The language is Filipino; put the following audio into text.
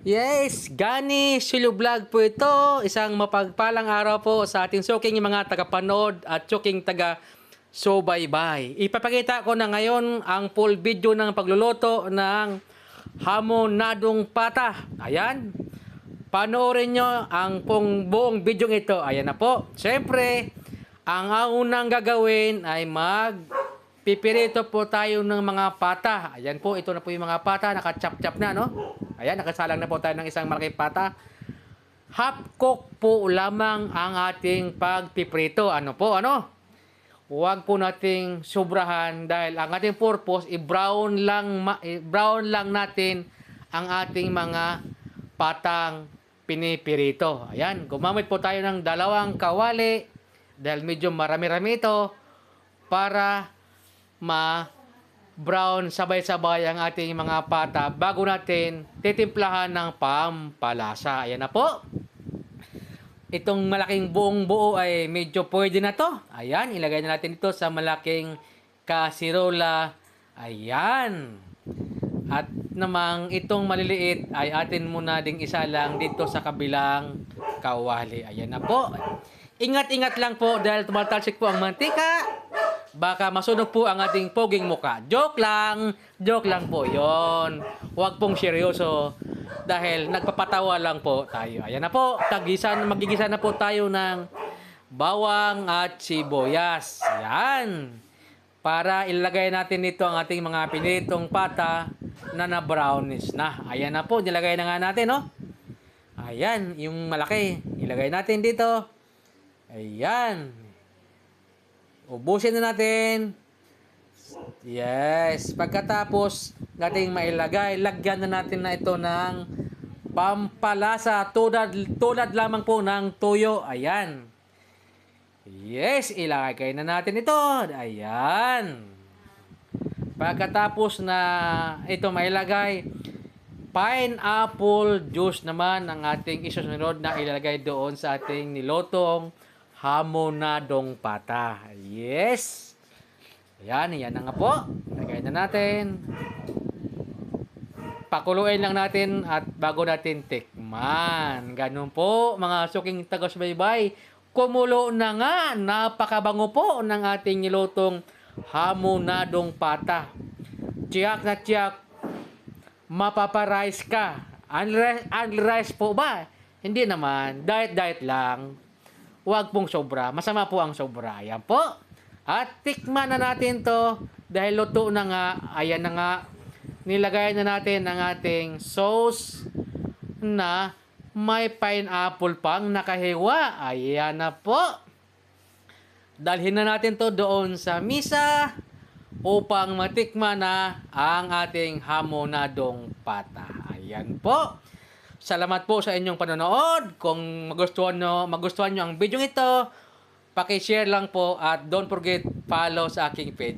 Yes, Gani Silo Vlog po ito. Isang mapagpalang araw po sa ating suking mga tagapanood at suking taga subaybay. Ipapakita ko na ngayon ang full video ng pagluluto ng hamonadong pata. Ayan. Panoorin nyo ang buong video ito. Ayan na po. Siyempre, ang unang gagawin ay pipirito po tayo ng mga pata. Ayan po, ito na po yung mga pata. Naka-chop-chop na, no? Ayan, nakasalang na po tayo ng isang malaking pata. Half cook po lamang ang ating pagpiprito. Ano po, ano? Huwag po nating sobrahan dahil ang ating purpose, i-brown lang natin ang ating mga patang pinipirito. Ayan, gumamit po tayo ng 2 kawali dahil medyo marami-rami ito para brown sabay-sabay ang ating mga pata bago natin titimplahan ng pampalasa. Ayan na po. Itong malaking buong buo ay medyo pwede na to. Ayan, ilagay na natin ito sa malaking kasirola. Ayan. At namang itong maliliit ay atin muna ding isa lang dito sa kabilang kawali. Ayan na po. Ingat-ingat lang po dahil tumatalsik po ang mantika. Baka masunog po ang ating poging muka. Joke lang po yon. Huwag pong seryoso dahil nagpapatawa lang po tayo. Ayan na po, magigisa na po tayo ng bawang at sibuyas. Ayan. Para ilagay natin dito ang ating mga pinitong pata na na-brownish na. Ayan na po, nilagay na nga natin, no? Ayan, yung malaki. Ilagay natin dito. Ayan. Ubusin na natin. Yes. Pagkatapos nating mailagay, lagyan na natin na ito ng pampalasa. Tulad lamang po ng tuyo. Ayan. Yes. Ilagay na natin ito. Ayan. Pagkatapos na ito mailagay, pineapple juice naman ang ating isusunod na ilalagay doon sa ating nilotong hamonadong pata. Yes. Ayan, yan na nga po. Lagay na natin. Pakuluin lang natin at bago natin tikman. Ganun po, mga suking taga-subaybay. Kumulo na nga. Napakabango po ng ating nilutong hamonadong pata. Tiyak na tiyak. Mapaparice ka. Unrice po ba? Hindi naman. Diet lang. Huwag pong sobra. Masama po ang sobra. Ayan po. At tikman na natin to dahil luto na nga. Ayan na nga. Nilagay na natin ang ating sauce na may pineapple pang nakahiwa. Ayan na po. Dalhin na natin to doon sa misa upang matikman na ang ating hamonadong pata. Ayan po. Salamat po sa inyong panonood. Kung magustuhan nyo ang video ito, paki-share lang po at don't forget follow sa aking page.